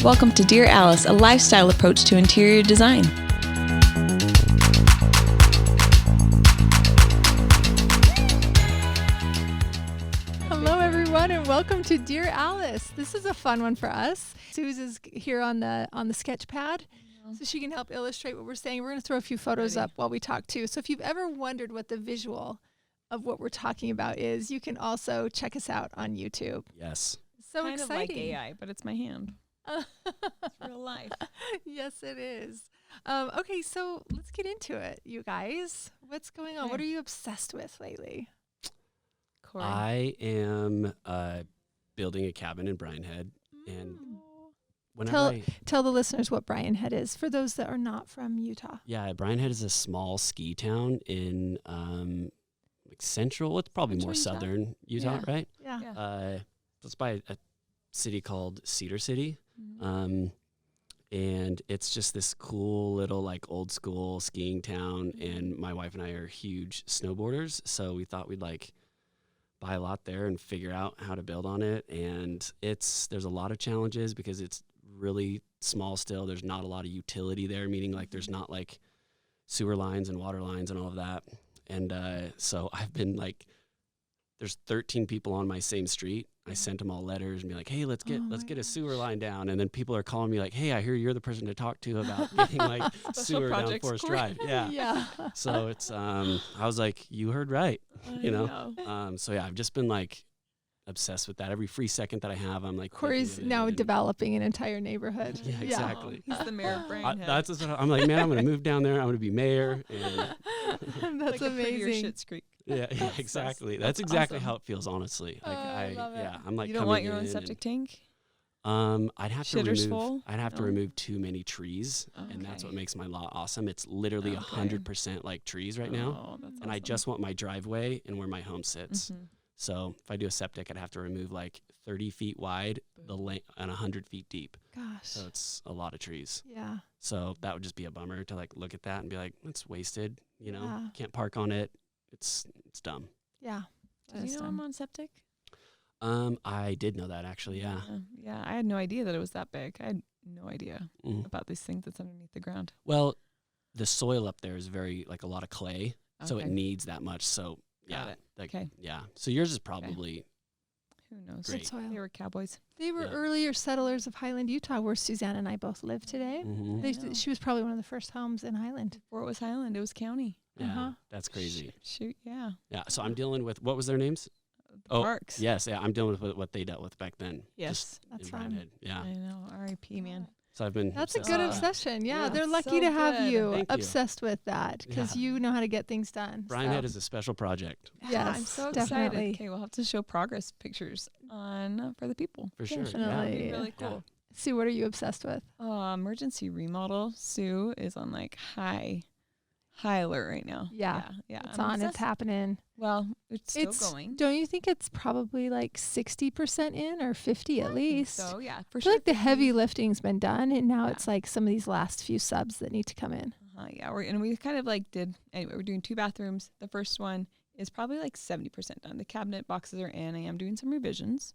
Welcome to Dear Alice, a lifestyle approach to interior design. Hello, everyone, and welcome to Dear Alice. This is a fun one for us. Suze is here on the sketch pad, so she can help illustrate what we're saying. We're going to throw a few photos up while we talk too. So if you've ever wondered what the visual of what we're talking about is, you can also check us out on YouTube. Yes. So kind exciting. Of like AI, but it's my hand. It's real life. Yes, it is. Okay, so let's get into it, you guys. What's going on? Okay. What are you obsessed with lately? Cori. I am building a cabin in Bryan Head, and whenever Tell the listeners what Bryan Head is for those that are not from Utah. Bryan Head is a small ski town in like central. It's probably more Utah? southern Utah, right? Yeah. It's by a city called Cedar City. Mm-hmm. And it's just this cool little like old school skiing town, and my wife and I are huge snowboarders, so we thought we'd like buy a lot there and figure out how to build on it. And there's a lot of challenges because it's really small still. There's not a lot of utility there, meaning like there's not like sewer lines and water lines and all of that. And so I've been like, there's 13 people on my same street. I sent them all letters and be like, hey, let's get a sewer line down. And then people are calling me like, hey, I hear you're the person to talk to about getting like sewer down Forest Drive. Yeah. Yeah. So it's I was like, you heard right, you know. So yeah, I've just been like obsessed with that. Every free second that I have, I'm like, Corey's now developing an entire neighborhood. Yeah, exactly. He's the mayor of Bryan Head. That's what I'm like, man, I'm gonna move down there. I'm gonna be mayor. And That's like amazing. Schitt's Creek. yeah, exactly. That's exactly awesome. how it feels, honestly. Like I love it. I'm like, You don't want your own septic tank? I'd have Shitters to remove. full? I'd have to No? remove too many trees, and that's what Okay. makes my lot awesome. It's literally Okay. 100% like trees right now, Oh, that's and I awesome. just want my driveway and where my home sits. Mhm. So if I do a septic, I'd have to remove like 30 feet wide, the length, and 100 feet deep. Gosh. So it's a lot of trees. Yeah. So that would just be a bummer to like look at that and be like, it's wasted. You know, Yeah. can't park on it. It's dumb. Yeah. Did you know I'm on septic? I did know that actually. Yeah. Yeah, I had no idea that it was that big. I had no idea Mhm. about these things that's underneath the ground. Well, the soil up there is very like a lot of clay, so it Okay. needs that much. So Got yeah, it. like, Okay. yeah. So yours is probably Who knows? Great. Good soil. They were cowboys. They were Yeah. earlier settlers of Highland, Utah, where Suzanne and I both live today. mhm. I know. She was probably one of the first homes in Highland. Before it was Highland, it was county. yeah. Uh-huh. That's crazy. Shoot, yeah. Yeah. So I'm dealing with what was their names? The Oh, Parks. Yes. Yeah. I'm dealing with what they dealt with back then. Yes. That's in fun. Bryan Head. Yeah. I know. R.I.P. man. So I've been. That's a obsessed good with that. obsession. Yeah, Yeah. they're That's lucky so to have good. you Thank you. obsessed with that because Yeah. you know how to get things done. Bryan so. Head is a special project Yes, I'm so definitely. excited. Okay, we'll have to show progress pictures on for the people. for sure. Definitely. Yeah. That'd be Yeah. really cool. Sue, what are you obsessed with? Emergency remodel. Sue is on like high alert right now. Yeah. yeah. It's I'm on. It's obsessed. happening. Well, it's still going. Don't you think it's probably like 60% in or 50 at least? So yeah, for I feel sure. like the 50. heavy lifting's been done, and now Yeah. it's like some of these last few subs that need to come in. Yeah, we kind of like did anyway. We're doing 2 bathrooms. The first one is probably like 70% done. The cabinet boxes are in. I am doing some revisions.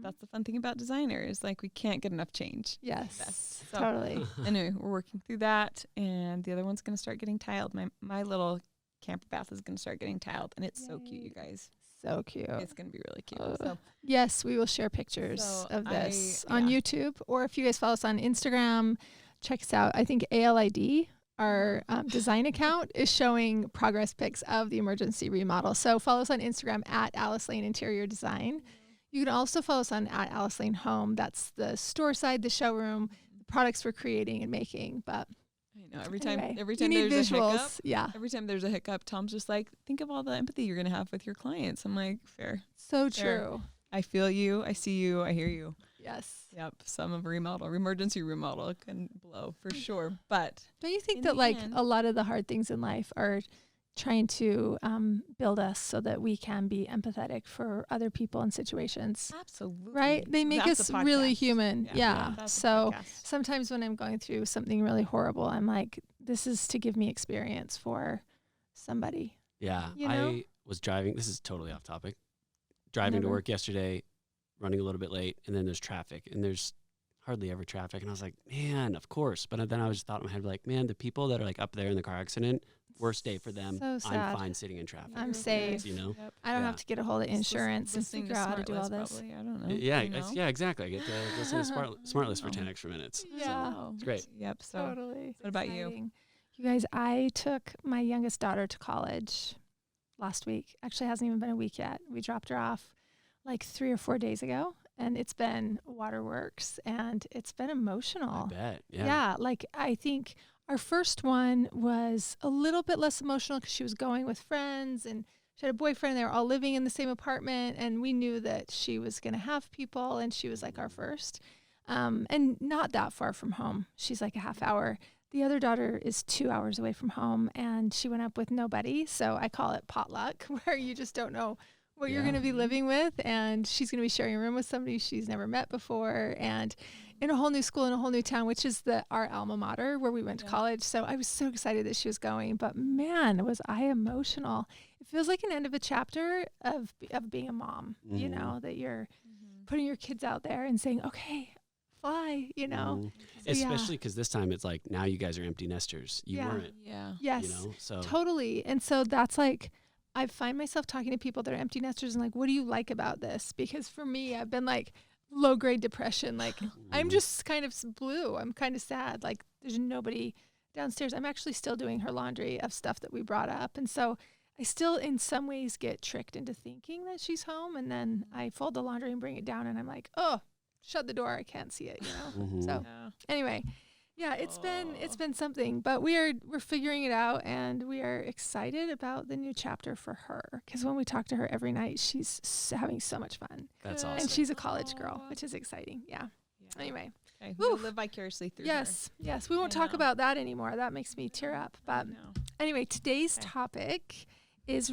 That's the fun thing about designer is like we can't get enough change. Yes, So- totally. Anyway, we're working through that, and the other one's gonna start getting tiled. My little camper bath is gonna start getting tiled, and it's so cute, you guys. So cute. It's gonna be really cute. Uh, So Yes, we will share pictures So of this I- on yeah. YouTube, or if you guys follow us on Instagram, check us out. I think ALID, our design account, is showing progress pics of the emergency remodel. So follow us on Instagram at Alice Lane Interior Design. You can also follow us on at Alice Lane Home. That's the store side, the showroom, the products we're creating and making. But I know every time anyway, every you time need there's a visuals. hiccup, Yeah, every time there's a hiccup, Tom's just like, think of all the empathy you're gonna have with your clients. I'm like, fair. so Fair. true. I feel you. I see you. I hear you. Yes. Yep. Some of emergency remodel can blow for sure. But Don't you think in that the like end- a lot of the hard things in life are trying to build us so that we can be empathetic for other people and situations, absolutely. right? They make That's us a really podcast. human. Yeah. That's a So podcast. sometimes when I'm going through something really horrible, I'm like, this is to give me experience for somebody. Yeah. You know? I was driving. This is totally off topic. Driving to Never. work yesterday, running a little bit late, and then there's traffic, and there's hardly ever traffic. And I was like, man, of course. But then I just thought in my head, like, man, the people that are like up there in the car accident, worst day for them. So sad. I'm fine sitting in traffic. I'm safe. You know? Yep. I don't Yeah. have to get a hold of insurance and Listening figure to out how to Smart do all List this. probably. I don't know. Yeah, You know? yeah, exactly. I get to listen to Smart List for No. 10 extra minutes. Yeah. So it's great. Yep. So Totally. what about you? Exciting. You guys, I took my youngest daughter to college last week. Actually, it hasn't even been a week yet. We dropped her off like 3 or 4 days ago, and it's been waterworks, and it's been emotional. I bet. Yeah. Yeah, like I think our first one was a little bit less emotional because she was going with friends and she had a boyfriend. They were all living in the same apartment, and we knew that she was going to have people, and she was like our first, and not that far from home. She's like a half hour. The other daughter is 2 hours away from home, and she went up with nobody. So I call it potluck, where you just don't know what you're Yeah. going to be living with, and she's going to be sharing a room with somebody she's never met before, and in a whole new school in a whole new town, which is our alma mater where we went to college. So I was so excited that she was going, but man, was I emotional. It feels like an end of a chapter of being a mom, you know, that you're putting your kids out there and saying, okay, fly, you know. Mhm. So, Especially because this time it's like now you guys are empty nesters. You Yeah. weren't. Yeah. Yes, You know. So totally. And so that's like, I find myself talking to people that are empty nesters and like, what do you like about this? Because for me, I've been like low grade depression. Like I'm just kind of blue. I'm kind of sad. Like there's nobody downstairs. I'm actually still doing her laundry of stuff that we brought up. And so I still in some ways get tricked into thinking that she's home. And then I fold the laundry and bring it down and I'm like, oh, shut the door. I can't see it, you know? Mhm. So Yeah. anyway, yeah, it's been something, but we're figuring it out, and we are excited about the new chapter for her. Because when we talk to her every night, she's having so much fun, that's Good. awesome. and she's a college girl, Aw. which is exciting. Yeah. Yeah. Anyway, Okay. We'll Woof. live vicariously through yes. We won't I talk know. about that anymore. That makes me tear up. her. But No. anyway, today's Okay. topic is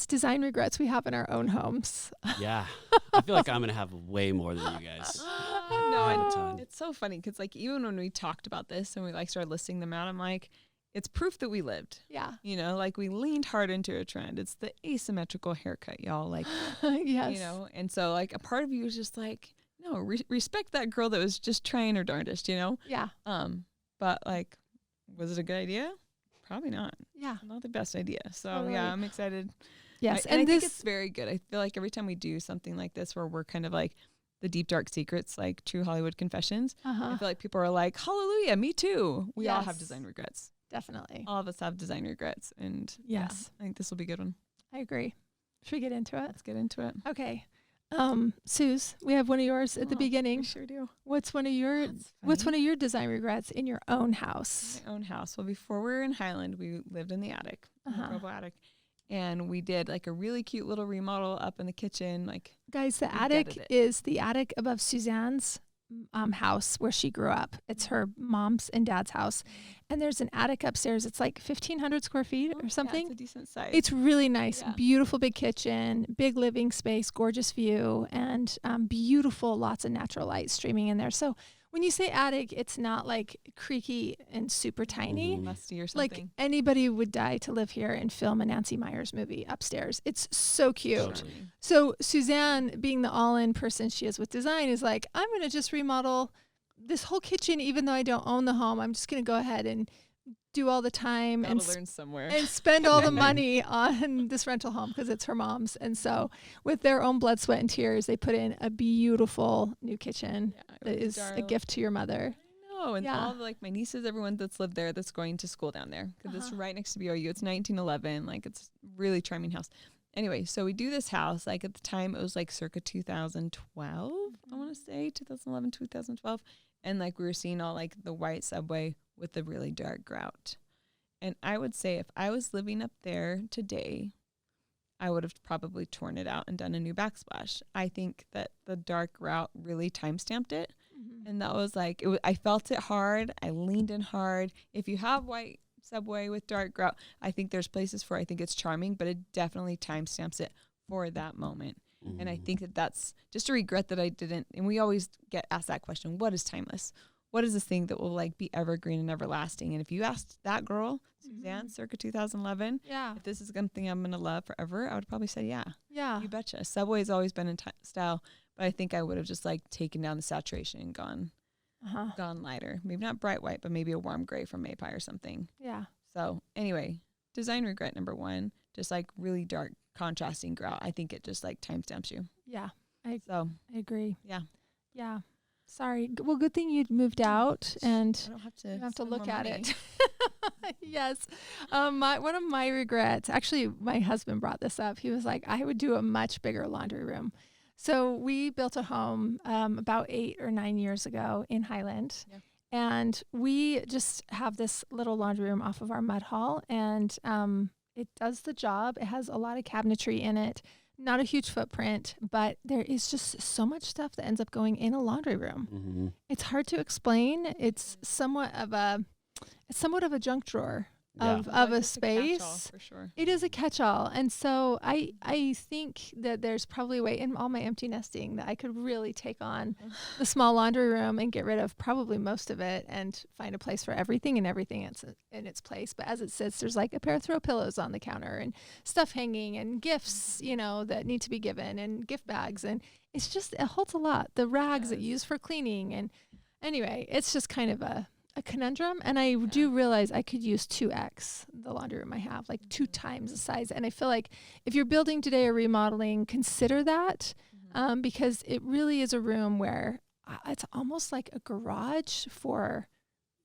design regrets we have in our own homes. Yeah. I feel like I'm gonna have way more than you guys. No, I have a and ton. it's so funny because like even when we talked about this and we like started listing them out, I'm like, it's proof that we lived. Yeah. You know, like we leaned hard into a trend. It's the asymmetrical haircut, y'all. Like, Yes. you know, and so like a part of you is just like, no, respect that girl that was just trying her darndest, you know. Yeah. But like, was it a good idea? Probably not. Yeah. Not the best idea. So Totally. yeah, I'm excited. Yes. And I think this, it's very good. I feel like every time we do something like this where we're kind of like the deep dark secrets, like true Hollywood confessions, I feel like people are like, hallelujah, me too. We all have Yes. design regrets. definitely. All of us have design regrets. And Yes. I think this will be a good one. I agree. Should we get into it? Let's get into it. Okay. Suze, we have one of yours at the Oh, beginning. We sure do. What's one of your design regrets in your own house? My own house. Well, before we were in Highland, we lived in the attic, in the Provo attic. And we did like a really cute little remodel up in the kitchen. Like, Guys, the We attic gutted it. is the attic above Suzanne's house where she grew up. It's her mom's and dad's house. And there's an attic upstairs. It's like 1,500 square feet or something. Yeah, it's a decent size. It's really nice. Yeah. Beautiful big kitchen, big living space, gorgeous view, and beautiful, lots of natural light streaming in there. So when you say attic, it's not like creaky and super tiny. musty or something. Like anybody would die to live here and film a Nancy Meyers movie upstairs. It's so cute. Charming. So Suzanne, being the all-in person she is with design, is like, I'm going to just remodel this whole kitchen, even though I don't own the home. I'm just going to go ahead and do all the time Gotta and learn somewhere. and spend all the money on this rental home because it's her mom's. And so with their own blood, sweat, and tears, they put in a beautiful new kitchen that it was is a darling. gift to your mother. No, and Yeah. all the, like my nieces, everyone that's lived there, that's going to school down there because it's right next to BOU. It's 1911. Like it's really charming house. Anyway, so we do this house. Like at the time, it was like circa 2012. I want to say 2011, 2012, and like we were seeing all like the white subway with the really dark grout. And I would say if I was living up there today, I would have probably torn it out and done a new backsplash. I think that the dark grout really time-stamped it. And that was like, I felt it hard. I leaned in hard. If you have white subway with dark grout, I think there's places for, I think it's charming, but it definitely timestamps it for that moment. And I think that that's just a regret that I didn't. And we always get asked that question, what is timeless? What is this thing that will like be evergreen and everlasting? And if you asked that girl, Suzanne, circa 2011, Yeah. if this is something I'm going to love forever, I would probably say, yeah, Yeah. you betcha. Subway's always been in style, but I think I would have just like taken down the saturation and gone gone lighter. Maybe not bright white, but maybe a warm gray from Maypie or something. Yeah. So anyway, design regret number 1, just like really dark contrasting grout. I think it just like timestamps you. Yeah. I agree. Yeah. Yeah. Sorry. Well, good thing you moved out and I don't have to, you have to spend look more at money. it. Yes. One of my regrets, actually, my husband brought this up. He was like, I would do a much bigger laundry room. So we built a home about 8 or 9 years ago in Highland. Yeah. And we just have this little laundry room off of our mud hall. And it does the job. It has a lot of cabinetry in it. Not a huge footprint, but there is just so much stuff that ends up going in a laundry room. Mm-hmm. It's hard to explain. It's somewhat of a junk drawer of Like a it's catch-all, space. for sure. It is a catch-all. And so I think that there's probably a way in all my empty nesting that I could really take on the small laundry room and get rid of probably most of it and find a place for everything and everything in its place. But as it sits, there's like a pair of throw pillows on the counter and stuff hanging and gifts, that need to be given and gift bags. And it holds a lot. The rags that you use for cleaning. And anyway, it's just kind of a conundrum. And I do realize I could use 2x the laundry room I have, like 2 times the size. And I feel like if you're building today or remodeling, consider that because it really is a room where it's almost like a garage for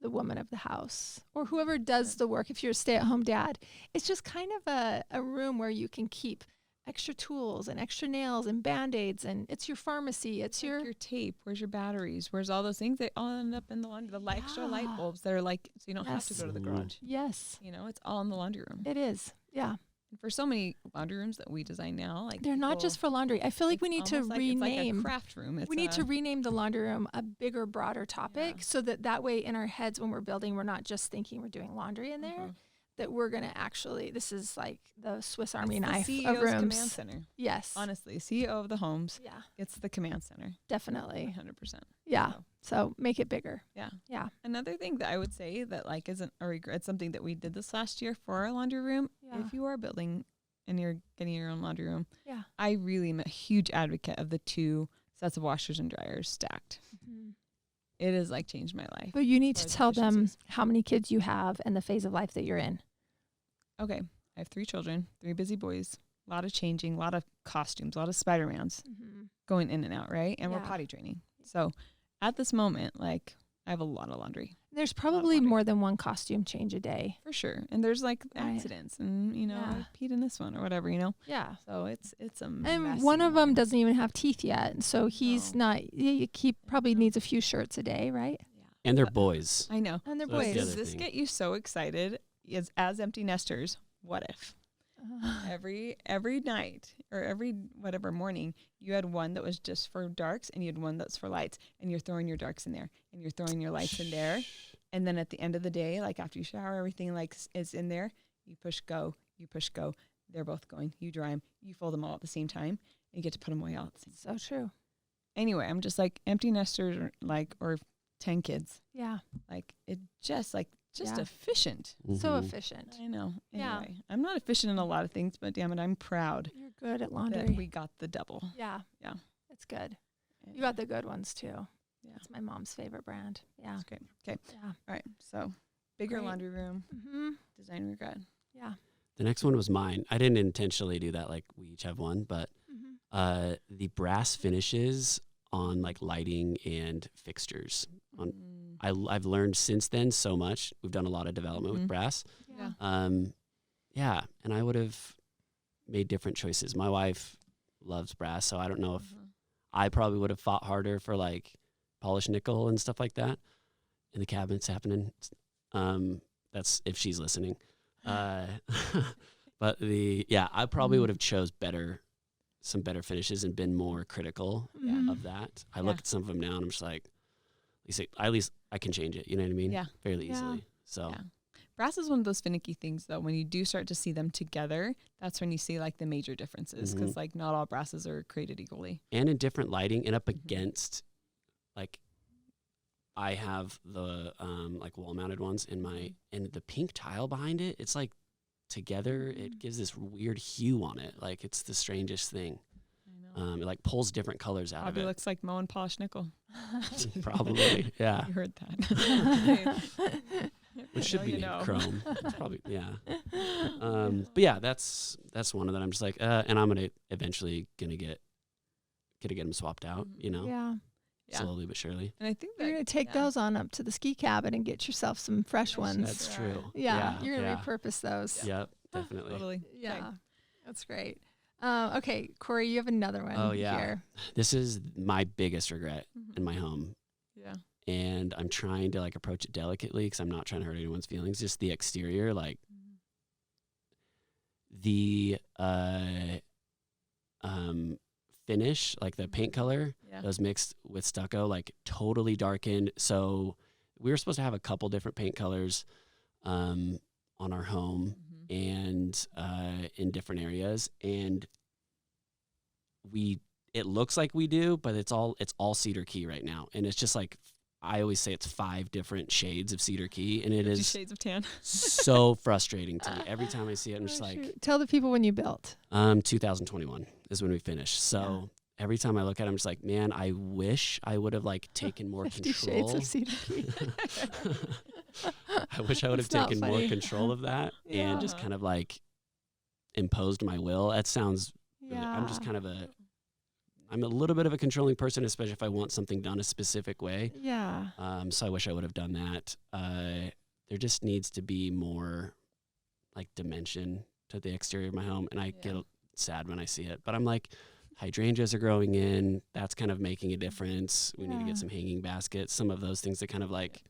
the woman of the house or whoever does the work. If you're a stay-at-home dad, it's just kind of a room where you can keep extra tools and extra nails and Band-Aids, and it's your pharmacy. It's like your tape. Where's your batteries? Where's all those things? They all end up in the laundry. The extra light bulbs that are like, so you don't have to go to the garage. Yes. It's all in the laundry room. It is. Yeah. And for so many laundry rooms that we design now, like they're not just for laundry. I feel like we need to rename. It's like a craft room. We need to rename the laundry room a bigger, broader topic so that way in our heads when we're building, we're not just thinking we're doing laundry in there. That we're going to actually, this is like the Swiss Army knife the of CEO's rooms. command center. Yes. Honestly, CEO of the homes. Yeah. It's the command center. Definitely. 100%. Yeah. So make it bigger. Yeah. Yeah. Another thing that I would say that like isn't a regret, it's something that we did this last year for our laundry room. Yeah. If you are building and you're getting your own laundry room, Yeah. I really am a huge advocate of the 2 sets of washers and dryers stacked. Mm-hmm. It has like changed my life. But you need to As tell them efficiencies. how many kids you have and the phase of life that you're in. Okay. I have 3 children, 3 busy boys, a lot of changing, a lot of costumes, a lot of Spider-Mans going in and out, right? And we're Yeah. potty training. So at this moment, like I have a lot of laundry. There's probably more than one costume change a day. For sure. And there's like Right. accidents and, Yeah. I peed in this one or whatever, Yeah. So it's a And messy one of them one. doesn't even have teeth yet. So he's No. not, he probably needs a few shirts a day, right? And they're boys. I know. And they're So that's boys. the Does other this thing. get you so excited as empty nesters? What if every night or every whatever morning you had one that was just for darks and you had one that's for lights and you're throwing your darks in there and you're throwing your lights in there, and then at the end of the day, like after you shower, everything like is in there. You push go. They're both going. You dry them. You fold them all at the same time, and you get to put them away all at the same time. So true. Anyway, I'm just like empty nesters or 10 kids. Yeah. Like it just Yeah. efficient. So Mhm. efficient. I know. Yeah. Anyway, I'm not efficient in a lot of things, but damn it, I'm proud You're good at that laundry. we got the double. Yeah. Yeah. It's good. And You got the good ones too. Yeah. That's my mom's favorite brand. Yeah. That's great. Okay. Yeah. All right. So bigger Great. laundry room, Mm-hmm. design regret. Yeah. The next one was mine. I didn't intentionally do that. Like we each have one, but Mm-hmm. the brass finishes on like lighting and fixtures. I've learned since then so much. We've done a lot of development Mhm. with brass. Yeah. Yeah, and I would have made different choices. My wife loves brass, so I don't know if I probably would have fought harder for like polished nickel and stuff like that. In the cabinets happening. That's if she's listening. But I probably would have chose some better finishes and been more critical Mhm. of that. I look at some of them now and I'm just like, at least I can change it. You know what I mean? Yeah. Fairly Yeah. easily. So Yeah. Brass is one of those finicky things, though. When you do start to see them together, that's when you see like the major differences, because like not all brasses are created equally. and in different lighting and up against, like, I have the like wall mounted ones in my, and the pink tile behind it. It's like together, it gives this weird hue on it. Like it's the strangest thing. I know. It like pulls different colors out Probably of it. looks like Mow and Polish Nickel. Probably, yeah. You heard that. Which should be know. chrome. It's probably, yeah. But yeah, that's one of them. I'm just like, and I'm eventually gonna get them swapped out, you know, Yeah. slowly but surely. And I think that You're going to take those on up to the ski cabin and get yourself some fresh ones. That's true. Yeah. You're going to repurpose those. Yep, definitely. Totally. Yeah. Okay. That's great. Okay, Cori, you have another one. Oh, yeah. Here. This is my biggest regret in my home. Yeah. And I'm trying to like approach it delicately because I'm not trying to hurt anyone's feelings. Just the exterior, like the finish, like the paint color that was mixed with stucco, like totally darkened. So we were supposed to have a couple different paint colors on our home and in different areas, and it looks like we do, but it's all cedar key right now, and it's just like I always say it's 5 different shades of cedar key, and it is shades of tan. so frustrating to me every time I see it. I'm just like, Shoot. Tell the people when you built. 2021 is when we finished. So every time I look at it, I'm just like, man, I wish I would have like taken more 50 control. shades of cedar key. I wish I would have It's not taken more funny. control of that and just kind of like imposed my will. That sounds really, I'm just kind of I'm a little bit of a controlling person, especially if I want something done a specific way. Yeah. So I wish I would have done that. There just needs to be more like dimension to the exterior of my home. And I get sad when I see it, but I'm like, hydrangeas are growing in. That's kind of making a difference. We need to get some hanging baskets, some of those things that kind of like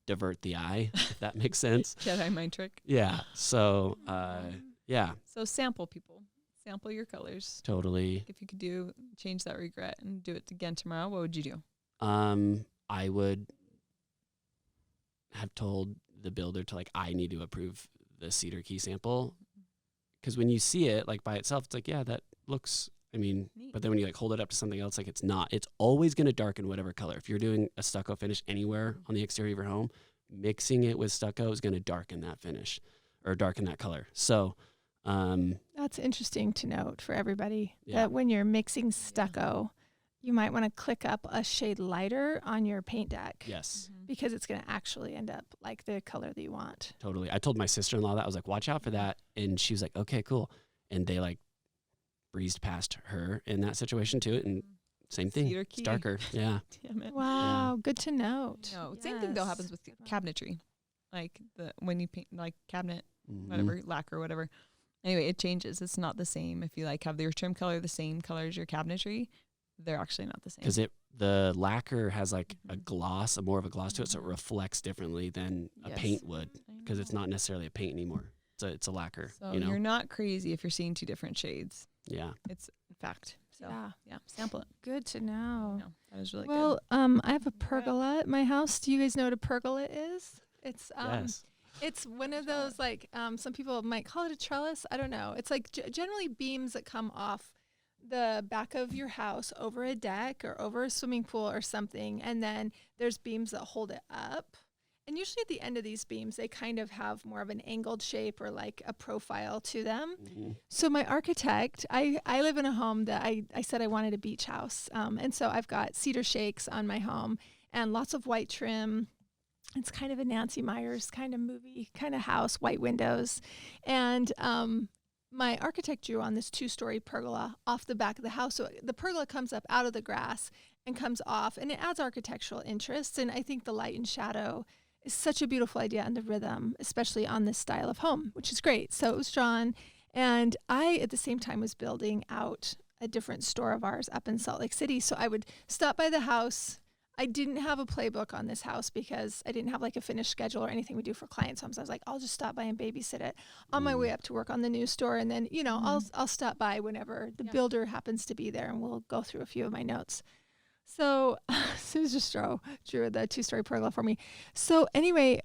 divert the eye, if that makes sense. Jedi mind trick. Yeah. So, yeah. So sample people. Sample your colors. Totally. If you could change that regret and do it again tomorrow, what would you do? I would have told the builder to like, I need to approve the cedar key sample. Because when you see it like by itself, it's like, yeah, that looks, I mean, neat. But then when you like hold it up to something else, like it's not. It's always going to darken whatever color. If you're doing a stucco finish anywhere on the exterior of your home, mixing it with stucco is going to darken that finish or darken that color. So that's interesting to note for everybody Yeah. that when you're mixing stucco, you might want to click up a shade lighter on your paint deck. yes, Because it's going to actually end up like the color that you want. totally. I told my sister-in-law that. I was like, watch out for that. And she was like, okay, cool. And they like breezed past her in that situation too. And same thing. Cedar It's key. darker. Yeah. Damn it. Wow, good to note. No, same thing though happens with cabinetry. Like when you paint like cabinet, whatever, lacquer, whatever. Anyway, it changes. It's not the same. If you like have your trim color the same color as your cabinetry, they're actually not the same. Because the lacquer has like a gloss, more of a gloss to it, so it reflects differently than a paint would. Because it's not necessarily a paint anymore. It's a lacquer. So you know? you're not crazy if you're seeing 2 different shades. Yeah. It's a fact. So Yeah, sample it. good to know. No, that was really Well, I have a pergola at my house. Do you guys know what a pergola is? It's Yes. it's one of those like some people might call it a trellis. I don't know. It's like generally beams that come off the back of your house over a deck or over a swimming pool or something, and then there's beams that hold it up. And usually at the end of these beams, they kind of have more of an angled shape or like a profile to them. Mm-hmm. So my architect, I live in a home that I said I wanted a beach house. And so I've got cedar shakes on my home and lots of white trim. It's kind of a Nancy Meyers kind of movie, kind of house, white windows. And my architect drew on this 2-story pergola off the back of the house. So the pergola comes up out of the grass and comes off, and it adds architectural interest. And I think the light and shadow is such a beautiful idea, and the rhythm, especially on this style of home, which is great. So it was drawn, and I, at the same time, was building out a different store of ours up in Salt Lake City. So I would stop by the house. I didn't have a playbook on this house because I didn't have like a finished schedule or anything we do for clients' homes. I was like, I'll just stop by and babysit it on my way up to work on the new store. And then, you know, I'll stop by whenever the builder happens to be there, and we'll go through a few of my notes. So Suze just drew the 2-story pergola for me. So anyway,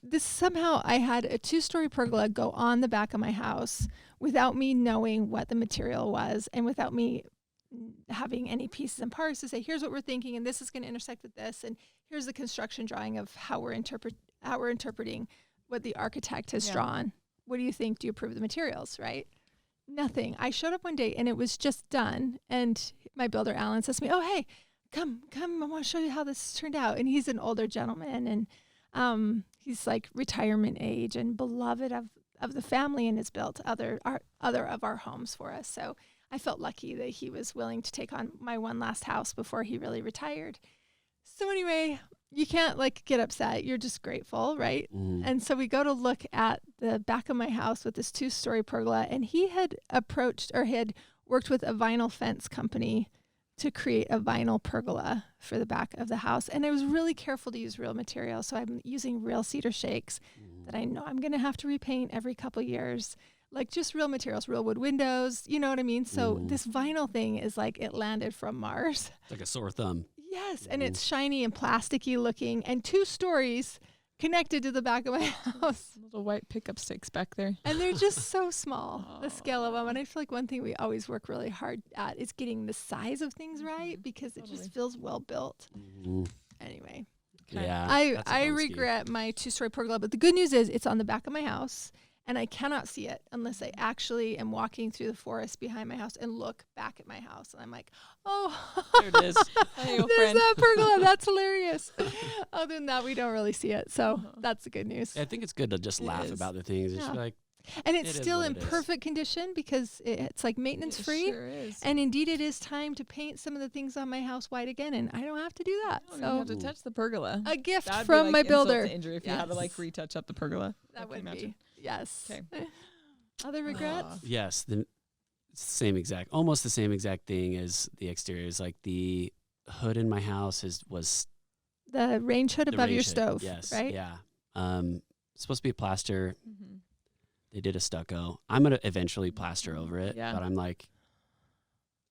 this somehow I had a 2-story pergola go on the back of my house without me knowing what the material was and without me having any pieces and parts to say, here's what we're thinking, and this is going to intersect with this, and here's the construction drawing of how we're interpreting what the architect has drawn. What do you think? Do you approve of the materials, right? Nothing. I showed up one day and it was just done. And my builder, Alan, says to me, oh, hey, come, I want to show you how this turned out. And he's an older gentleman, and he's like retirement age and beloved of the family, and has built other of our homes for us. So I felt lucky that he was willing to take on my one last house before he really retired. So anyway, you can't like get upset. You're just grateful, right? And so we go to look at the back of my house with this 2-story pergola, and he had had worked with a vinyl fence company to create a vinyl pergola for the back of the house. And I was really careful to use real material. So I'm using real cedar shakes that I know I'm going to have to repaint every couple years. Like just real materials, real wood windows, you know what I mean? So this vinyl thing is like it landed from Mars. It's like a sore thumb. Yes, and it's shiny and plasticky looking, and 2 stories connected to the back of my house. Little white pickup sticks back there. And they're just so small, the scale of them. And I feel like one thing we always work really hard at is getting the size of things right, because it just feels well built. Anyway. Yeah. I regret my 2-story pergola, but the good news is it's on the back of my house, and I cannot see it unless I actually am walking through the forest behind my house and look back at my house. And I'm like, oh, There it is. there's that pergola. That's hilarious. Other than that, we don't really see it. So that's the good news. I think it's good to just laugh about the things. It's like, and it's it is still what in it is. perfect condition because it's like maintenance free. Sure is. And indeed, it is time to paint some of the things on my house white again, and I don't have to do that. You don't have to touch the pergola. A gift That'd from be my like insult builder. to injury if you had to like retouch up the pergola. That I can would imagine. be. Yes. Okay. Other regrets? yes, almost the same exact thing as the exterior. Is like the hood in my house was The range hood the above your range hood. stove, Yes, right? yeah. Supposed to be a plaster. Mm-hmm. They did a stucco. I'm gonna eventually plaster over it, Yeah. but I'm like,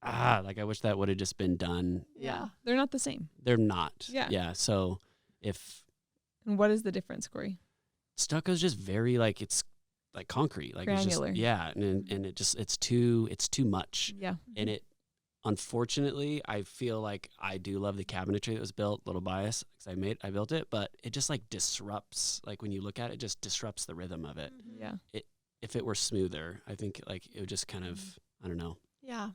like I wish that would have just been done. Yeah. They're not the same. They're not. Yeah. Yeah. So if And what is the difference, Cori? stucco's just very like it's like concrete, like Granular. it's just and it just it's too much. Yeah. And it, unfortunately, I feel like I do love the cabinetry that was built. Little bias because I built it, but it just like disrupts. Like when you look at it, just disrupts the rhythm of it. Yeah. If it were smoother, I think like it would just kind of I don't know. Yeah.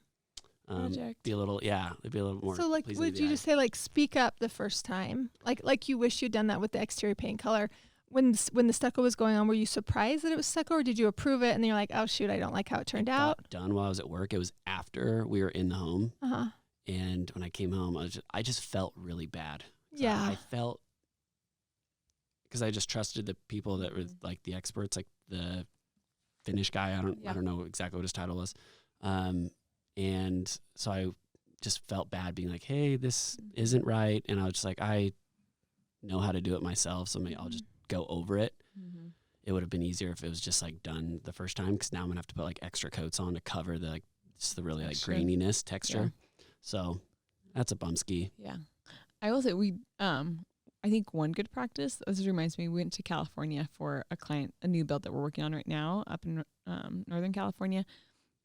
Project. Be a little it'd be a little more. So, like, pleasing to would the you eye. just say, like, speak up the first time? Like you wish you'd done that with the exterior paint color. When the stucco was going on, were you surprised that it was stucco, or did you approve it and then you're like, oh, shoot, I don't like how it turned out? Got done while I was at work. It was after we were in the home. Uh-huh. And when I came home, I just felt really bad. Yeah. I felt, because I just trusted the people that were like the experts, like the finish guy. I don't know exactly what his title was. And so I just felt bad being like, hey, this isn't right. And I was just like, I know how to do it myself, so maybe I'll just go over it. Mm-hmm. It would have been easier if it was just like done the first time, because now I'm gonna have to put like extra coats on to cover the just the really like Texture. graininess texture. So that's a bumski. Yeah. I will say I think one good practice, this reminds me, we went to California for a client, a new build that we're working on right now up in Northern California.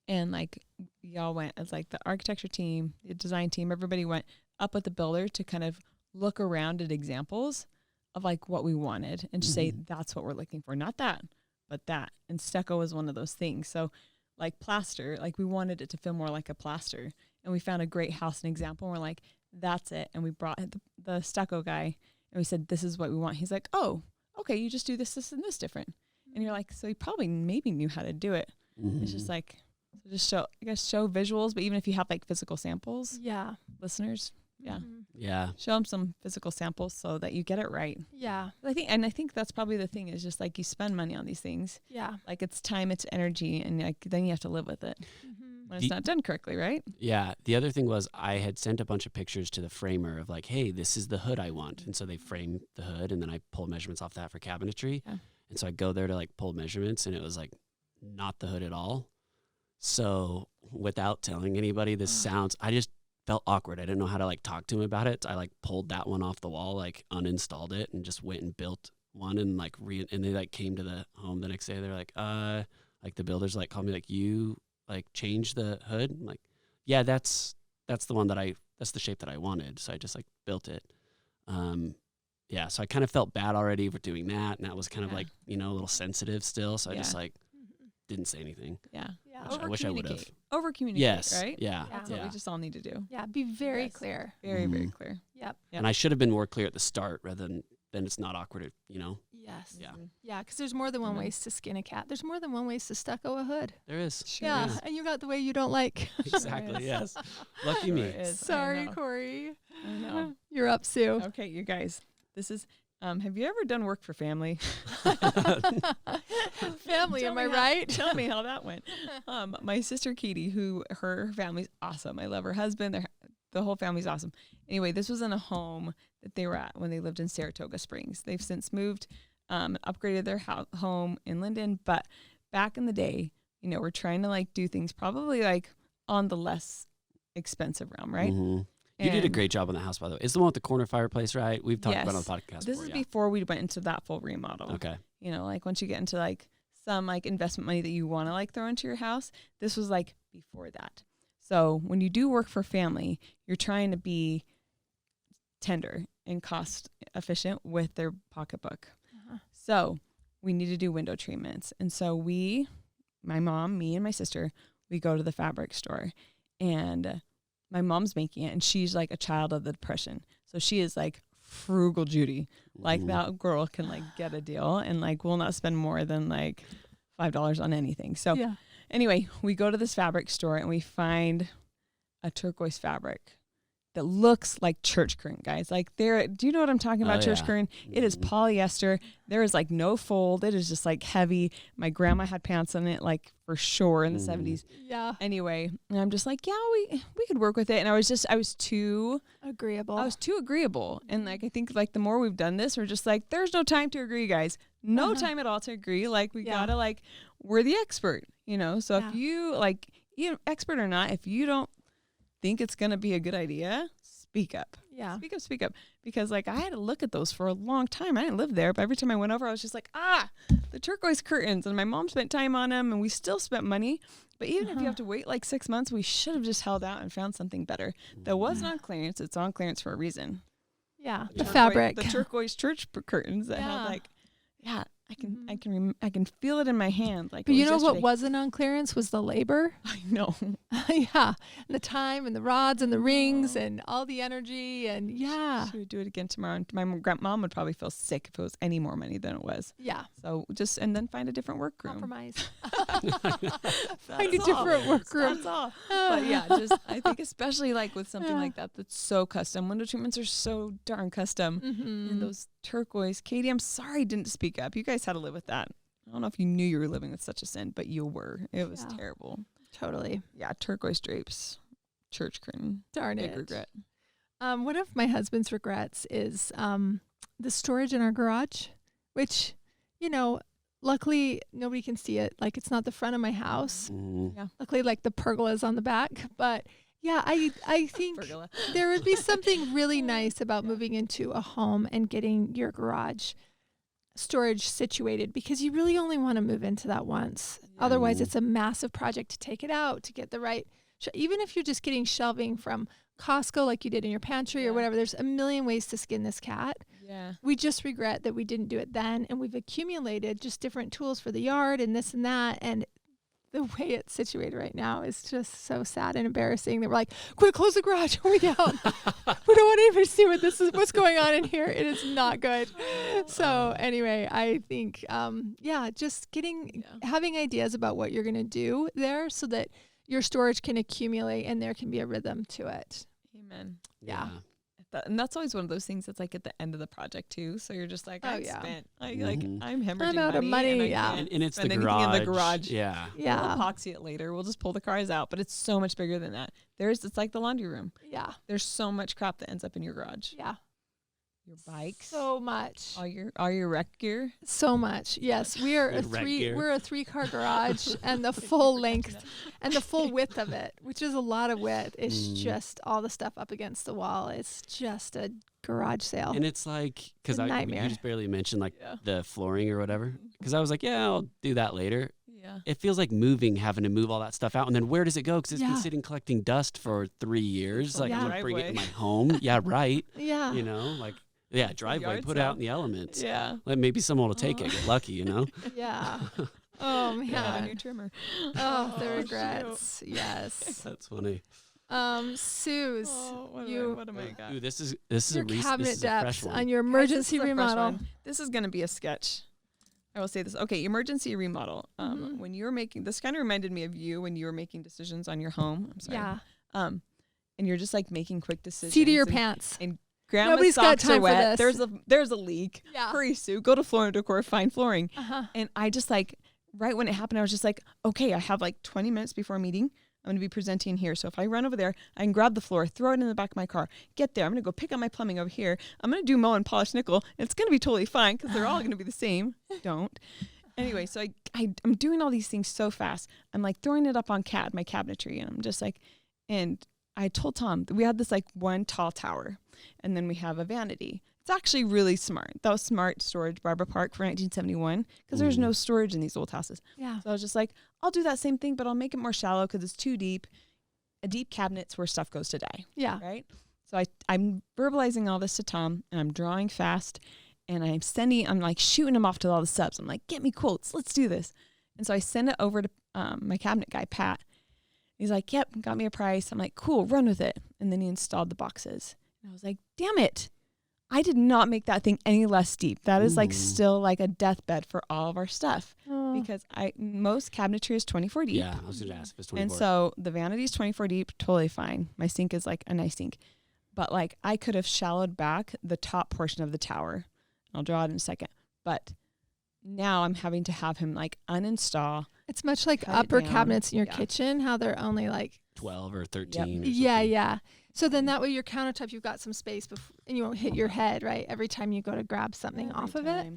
And like y'all went as like the architecture team, the design team, everybody went up with the builder to kind of look around at examples of like what we wanted and just say, that's what we're looking for. Not that, but that. And stucco was one of those things. So like plaster, like we wanted it to feel more like a plaster. And we found a great house and example. And we're like, that's it. And we brought the stucco guy and we said, this is what we want. He's like, oh, okay, you just do this, this, and this different. And you're like, so he probably maybe knew how to do it. It's just like, just show visuals, but even if you have like physical samples, listeners, show them some physical samples so that you get it right. Yeah. I think that's probably the thing is just like you spend money on these things. Yeah. Like it's time, it's energy, and like then you have to live with it when it's not done correctly, right? Yeah. The other thing was I had sent a bunch of pictures to the framer of like, hey, this is the hood I want. And so they framed the hood, and then I pulled measurements off that for cabinetry. Yeah. And so I go there to like pull measurements, and it was like not the hood at all. So without telling anybody, this sounds, I just felt awkward. I didn't know how to like talk to him about it. So I like pulled that one off the wall, like uninstalled it, and just went and built one, and like and they like came to the home the next day. They're like the builders like called me like, you like changed the hood. I'm like, yeah, that's the one that's the shape that I wanted. So I just like built it. Yeah. So I kind of felt bad already for doing that. And that was kind of like, a little sensitive still. So I just like didn't say anything. Yeah. Yeah. I wish I would have. Over communicate. Yes. Right. Yeah. Yeah. That's what we just all need to do. Yeah. Be very Yes. clear. Very, very clear. Yep. And I should have been more clear at the start rather than then it's not awkward, you know? Yes. Yeah. Yeah, because there's more than one ways to skin a cat. There's more than one ways to stucco a hood. There is. Sure Yeah, is. and you got the way you don't like. Exactly. Yes. Lucky me. It is. I Sorry, know. Cori. I know. You're up, Sue. Okay, you guys. This is. Have you ever done work for family? Family, am I right? Tell me how that went. My sister Katie, who her family's awesome. I love her husband. The whole family's awesome. Anyway, this was in a home that they were at when they lived in Saratoga Springs. They've since moved, upgraded their home in Linden. But back in the day, we're trying to like do things probably like on the less expensive realm, right? Mhm. You did a great job on the house, by the way. It's the one with the corner fireplace, right? We've talked about it on the podcast This before. is before we went into that full remodel. Okay. Like once you get into like some like investment money that you want to like throw into your house, this was like before that. So when you do work for family, you're trying to be tender and cost efficient with their pocketbook. So we need to do window treatments. And so my mom, me and my sister, we go to the fabric store, and my mom's making it, and she's like a child of the Depression. So she is like frugal Judy. Like that girl can like get a deal and like will not spend more than like $5 on anything. So anyway, we go to this fabric store and we find a turquoise fabric that looks like church curtain, guys. Like do you know what I'm talking about? Church curtain. It is polyester. There is like no fold. It is just like heavy. My grandma had pants on it, like for sure in the 70s. Yeah. Anyway, and I'm just like, yeah, we could work with it. And I was too agreeable. And like, I think like the more we've done this, we're just like, there's no time to agree, guys. No time at all to agree. Like we gotta like, we're the expert, So if you like, expert or not, if you don't think it's going to be a good idea, speak up. Yeah. Speak up. Because like I had to look at those for a long time. I didn't live there, but every time I went over, I was just like, the turquoise curtains. And my mom spent time on them and we still spent money. But even if you have to wait like 6 months, we should have just held out and found something better. That wasn't on clearance. It's on clearance for a reason. Yeah. The fabric. The turquoise church curtains that had like, I can feel it in my hand. Like, but you know what wasn't on clearance was the labor. I know. Yeah, and the time and the rods and the rings and all the energy and She would do it again tomorrow. And my mom would probably feel sick if it was any more money than it was. Yeah. So and then find a different workroom. Compromise. Find a different workroom. That's all. But yeah, I think especially like with something like that that's so custom. Window treatments are so darn custom. And those turquoise. Katie, I'm sorry I didn't speak up. You guys had to live with that. I don't know if you knew you were living with such a sin, but you were. It was terrible. Totally. Yeah, turquoise drapes, church curtain. Darn Big it. regret. One of my husband's regrets is the storage in our garage, which, luckily nobody can see it. Like it's not the front of my house. Yeah. Luckily, like the pergola is on the back. But yeah, I think there would be something really nice about moving into a home and getting your garage storage situated, because you really only want to move into that once. Otherwise, it's a massive project to take it out, to get the right, even if you're just getting shelving from Costco like you did in your pantry or whatever, there's a million ways to skin this cat. Yeah. We just regret that we didn't do it then, and we've accumulated just different tools for the yard and this and that, and the way it's situated right now is just so sad and embarrassing that we're like, quick, close the garage. We don't want anybody to see what's going on in here. It is not good. So anyway, I think, just having ideas about what you're going to do there so that your storage can accumulate and there can be a rhythm to it. Amen. Yeah. And that's always one of those things that's like at the end of the project too. So you're just like, I'm hemorrhaging I'm out of money. And it's the garage. garage. In the garage. Yeah. Yeah. We'll epoxy it later. We'll just pull the cars out, but it's so much bigger than that. It's like the laundry room. Yeah. There's so much crap that ends up in your garage. Yeah. Your bikes. So much. All your wreck gear. So much. Yes. We're a 3-car garage, and the full length and the full width of it, which is a lot of width, is just all the stuff up against the wall. It's just a garage sale. And it's like, because you just barely mentioned like the flooring or whatever. Because I was like, I'll do that later. Yeah. It feels like having to move all that stuff out. And then where does it go? Because it's been sitting collecting dust for 3 years. Like, I'm going to bring it in my home. Yeah, right. Yeah. Driveway, put out in the elements. Yeah. Like maybe someone will take it, get lucky, Yeah. Oh Got a man. new trimmer. Oh, the shoot. regrets. Yes. That's funny. Suze, What am I got? Ooh, this is your this cabinet is a fresh depths one. on your Guys, emergency this is a fresh remodel. one. This is going to be a sketch. I will say this. Okay, emergency remodel. Mhm. When you were making this, kind of reminded me of you when you were making decisions on your home. I'm sorry. Yeah. And you're just like making quick decisions. Seat of your and pants. Grandma's Nobody's got socks time are for wet. this. There's a leak. Yeah. Hurry, Sue. Go to Floor and Decor. Find flooring. Uh-huh. And I just like right when it happened, I was just like, okay, I have like 20 minutes before a meeting. I'm going to be presenting here. So if I run over there, I can grab the floor, throw it in the back of my car, get there. I'm going to go pick up my plumbing over here. I'm going to do mow and polish nickel. And it's going to be totally fine because they're all going to be the same. Don't. Anyway, so I'm doing all these things so fast. I'm like throwing it up on my cabinetry. And I'm just like, and I told Tom that we had this like one tall tower and then we have a vanity. It's actually really smart. That was smart storage, Barbara Park for 1971 because there's no storage in these old houses. Yeah. So I was just like, I'll do that same thing, but I'll make it more shallow because it's too deep. A deep cabinet's where stuff goes to die. Yeah. Right? So I'm verbalizing all this to Tom and I'm drawing fast and I'm like shooting him off to all the subs. I'm like, get me quotes. Let's do this. And so I send it over to my cabinet guy, Pat. He's like, yep, got me a price. I'm like, cool, run with it. And then he installed the boxes. And I was like, damn it. I did not make that thing any less deep. That is like still like a deathbed for all of our stuff because most cabinetry is 24 deep. Yeah, I was going to ask if it's 24. And so the vanity is 24 deep, totally fine. My sink is like a nice sink. But like I could have shallowed back the top portion of the tower. I'll draw it in a second. But now I'm having to have him like uninstall. It's much like cut it upper down. cabinets in your Yeah. kitchen, how they're only like 12 or 13 or yeah, something. yeah. So then that way your countertop, you've got some space and you won't hit your head, right? Every time you go to grab something off of it.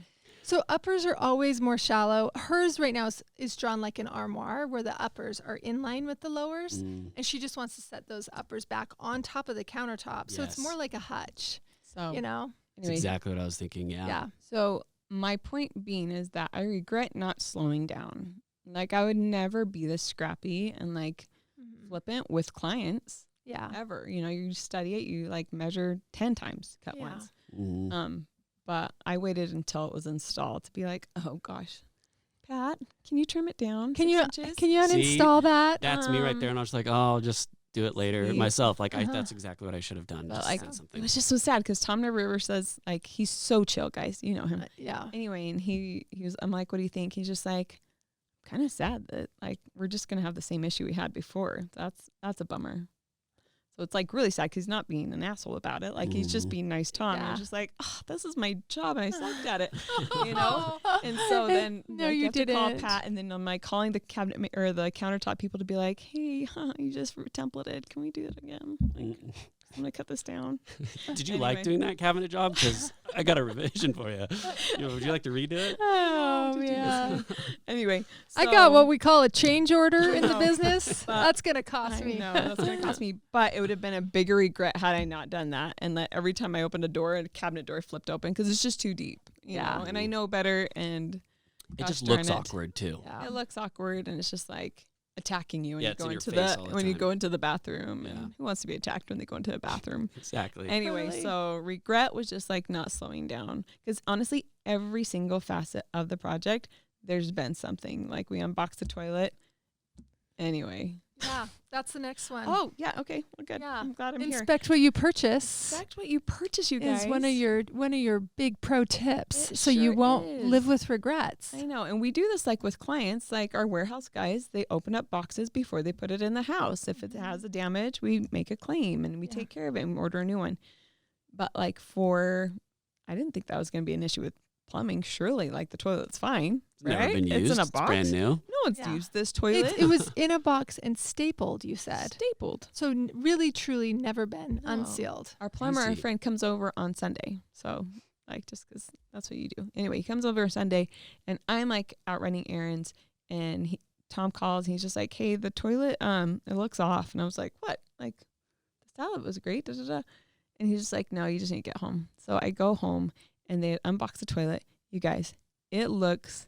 So uppers are always more shallow. Hers right now is drawn like an armoire where the uppers are in line with the lowers. And she just wants to set those uppers back on top of the countertop. So it's Yes. more like a hutch, So you know? That's anyway, exactly what I was thinking, yeah. Yeah. so my point being is that I regret not slowing down. Like I would never be this scrappy and like flippant with clients Yeah. ever. You know, you study it, you like measure 10 times, cut Yeah. once. Mhm. But I waited until it was installed to be like, oh gosh, Pat, can you trim it down? Can 6 you inches? See, uninstall that? That's me right there. And I was like, oh, I'll just do it later See? myself. Like, that's exactly what I should have done. But Just like, said it something. was just so sad because Tom never ever says like he's so chill, guys. You know him. Yeah. Anyway, and he was. I'm like, what do you think? He's just like, kind of sad that like we're just gonna have the same issue we had before. That's a bummer. So it's like really sad because he's not being an asshole about it. Like he's just being nice Tom. And I was just like, oh, this is my job and I sucked at it, you know. And so then No, like, you have to call didn't. Pat, and then I'm like calling the cabinet or the countertop people to be like, hey, you just templated. Can we do it again? Like, I'm gonna cut this down. Did you Anyway. like doing that cabinet job? Because I got a revision for you. Would you like to redo it? Oh, yeah. Anyway, I got so- what we call a change order in the No, business. but That's going to cost I me. know that's gonna cost me, but it would have been a bigger regret had I not done that. And that every time I opened a door, a cabinet door flipped open because it's just too deep. You Yeah. know? And I know better. And It gosh just darn looks it. awkward, too. Yeah. It looks awkward, and it's just like attacking you when Yeah, you it's go in your into face all the when you time. go into the bathroom. Yeah. And who wants to be attacked when they go into a bathroom? Exactly. Anyway, Totally. so regret was just like not slowing down because honestly, every single facet of the project, there's been something. Like we unboxed the toilet. Anyway. Yeah, that's the next one. Oh yeah, okay, well good. Yeah. I'm glad I'm here. Inspect what you purchase Inspect what you purchase, you guys. is one of your big pro tips, It so you sure won't is. live with regrets. I know, and we do this like with clients, like our warehouse guys. They open up boxes before they put it in the house. If it has a damage, we make a claim and we take care of it and order a new one. But like I didn't think that was going to be an issue with plumbing. Surely, like the toilet's fine, It's never right? been used. It's in a box. brand new. No one's Yeah. used this toilet. It was in a box and stapled, you said. stapled. So really, truly never been No. unsealed. Our plumber, our Easy. friend, comes over on Sunday. So, like, just because that's what you do. Anyway, he comes over Sunday, and I'm, like, out running errands, and Tom calls, and he's just like, hey, the toilet, it looks off. And I was like, what? Like, the salad was great, da-da-da. And he's just like, no, you just need to get home. So I go home, and they unbox the toilet. You guys, it looks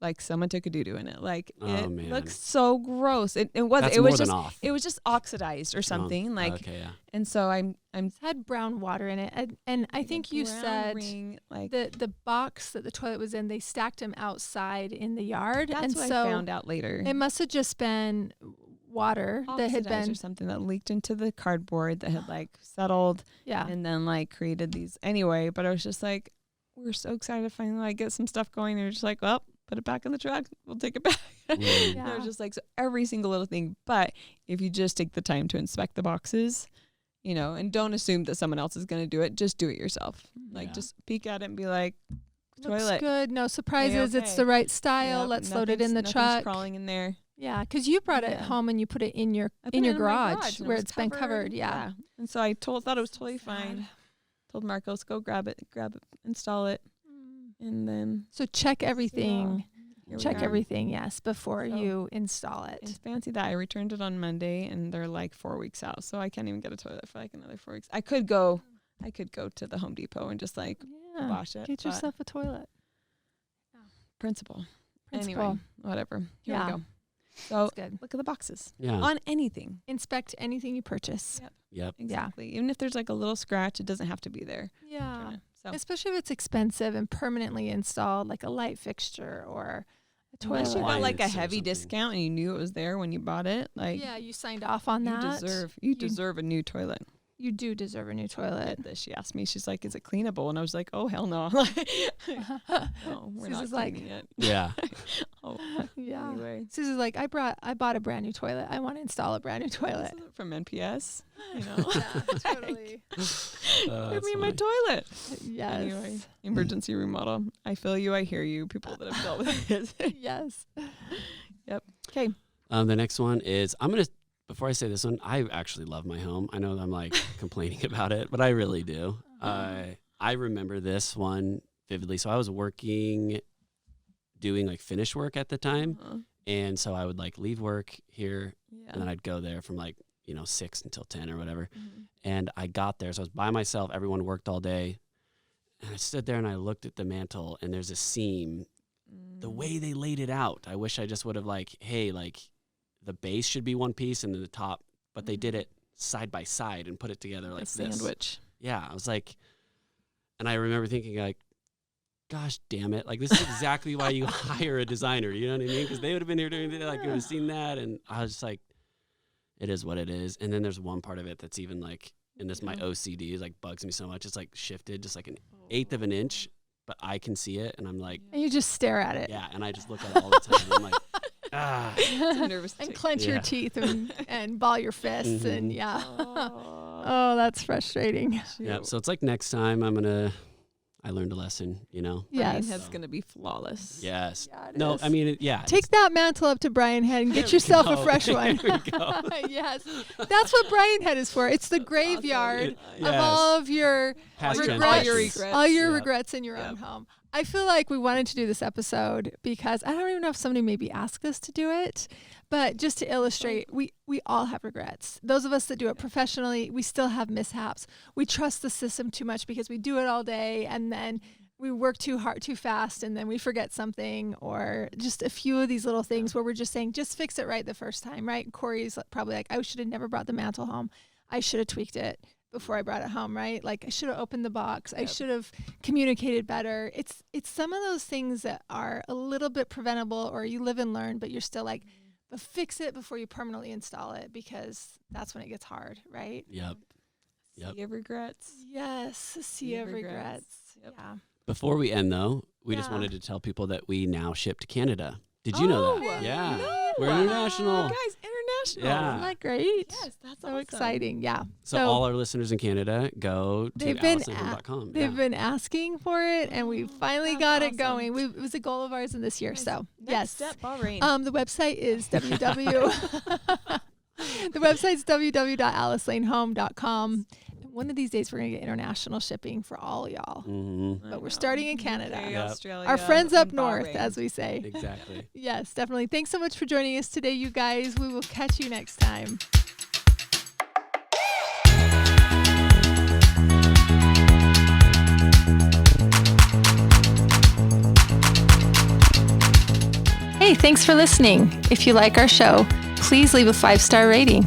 like someone took a doo-doo in it. Like Oh, it man. looks so gross. It was That's it more was than just off. it was just oxidized or something. Like Okay, yeah. and so I'm It had brown water in it. And I like a think you brown said ring, like the box that the toilet was in, they stacked them outside in the yard. that's and what so I found out later. it must have just been water that had Oxidized been, or something that leaked into the cardboard that had like settled yeah. and then like created these anyway. But I was just like, we're so excited to finally like get some stuff going. They're just like, well, put it back in the truck. We'll take it back. Mm. Yeah. They're just like, so every single little thing. But if you just take the time to inspect the boxes, you know, and don't assume that someone else is going to do it, just do it yourself. Like Yeah. just peek at it and be like, Looks toilet. good. No surprises. It's okay. the right style. Yep, Let's load it in the nothing's truck. crawling in there. Yeah, because you brought it Yeah. home and you put it in your I put in it your in my garage and it where was it's been covered. Yeah. And so I thought it was totally Sad. fine. Told Marcos, go grab it, install it, and then So check everything. here we Check are. everything, yes, before So- you install it. And fancy that I returned it on Monday, and they're like 4 weeks out, so I can't even get a toilet for like another 4 weeks. I could go to the Home Depot and just like Yeah. wash it. Get but yourself a toilet. principle. Principle. Anyway, whatever. Here Yeah. we go. So That's good. look at the boxes Yeah. on anything. Inspect anything you purchase. Yep. Exactly. Even if there's like a little scratch, it doesn't have to be there. Yeah. So Especially if it's expensive and permanently installed, like a light fixture or a toilet. unless you got like a Appliance or heavy something. discount and you knew it was there when you bought it, like Yeah, you signed off on you that. you deserve a new toilet. You do deserve a new toilet. Get this. She asked me, she's like, is it cleanable? And I was like, oh, hell no. no, we're Susie's not like- cleaning it. Yeah. Oh, Yeah. anyway. Susie's like, I bought a brand new toilet. I want to install a brand new toilet. This is from NPS. You know, Yeah, totally. give me my toilet. Yes. Anyway, emergency remodel. I feel you. I hear you. People that have dealt with it. Yes. Okay. The next one is before I say this one, I actually love my home. I know that I'm like complaining about it, but I really do. I remember this one vividly. So I was doing like finish work at the time. And so I would like leave work here Yeah. and then I'd go there from like, 6 until 10 or whatever. And I got there. So I was by myself. Everyone worked all day. And I stood there and I looked at the mantle and there's a seam. The way they laid it out, I wish I just would have like, hey, like the base should be one piece and then the top, but they did it side by side and put it together like a this. sandwich. Yeah, I was like, and I remember thinking like, gosh damn it, like this is exactly why you hire a designer, you know what I mean? Because they would have been here doing it, like, you would have seen that, and I was just like, it is what it is. And then there's one part of it that's even like, and this my OCD is like bugs me so much. It's like shifted just like an eighth of an inch, but I can see it, and I'm like, And you just stare at it. yeah, and I just look at it all the time. And I'm like, ah. It's a nervous And tick. clench your Yeah. teeth and ball your fists and Mhm. yeah. Oh, Oh, that's frustrating. Yeah, shoot. so it's like next time I learned a lesson, Brian Yes. Head's gonna be flawless. Yes. Yeah, it No, is. I mean, yeah. Take that mantle up to Brian Head and There get we yourself a go. fresh one. There we go. Yes. That's what Brian Head is for. It's the graveyard Yes. of all of your Past regrets, transgressions. all your Yep. regrets in your Yep. own home. I feel like we wanted to do this episode because I don't even know if somebody maybe asked us to do it, but just to illustrate, we all have regrets. Those of us that do it professionally, we still have mishaps. We trust the system too much because we do it all day and then we work too hard, too fast, and then we forget something, or just a few of these little things where we're just saying, just fix it right the first time, right? Cori's probably like, I should have never brought the mantle home. I should have tweaked it before I brought it home, right? Like I should have opened the box. I should have communicated better. It's some of those things that are a little bit preventable, or you live and learn, but you're still like, but fix it before you permanently install it, because that's when it gets hard, right? Yep. Yep. Sea of regrets. Yes, a sea of regrets. Yep. Yeah. Before we end, though, we just Yeah. wanted to tell people that we now ship to Canada. Did you know Oh, that? Yeah. no. We're international. Guys, international. Yeah. Isn't that great? Yes, that's So awesome. exciting. Yeah. So all our listeners in Canada, go to They've been AllisonHome.com. They've been asking for it, and we finally that's got it awesome. going. It was a goal of ours in this year. Nice. So Next yes. step, Bahrain. The website is the website's www.alicelanehome.com. One of these days we're gonna get international shipping for all y'all. Mm-hmm. But we're starting in Canada. UK, Yep. Australia, Our friends up and north, Bahrain. as we say. Exactly. Yes, definitely. Thanks so much for joining us today, you guys. We will catch you next time. Hey, thanks for listening. If you like our show, please leave a 5-star rating.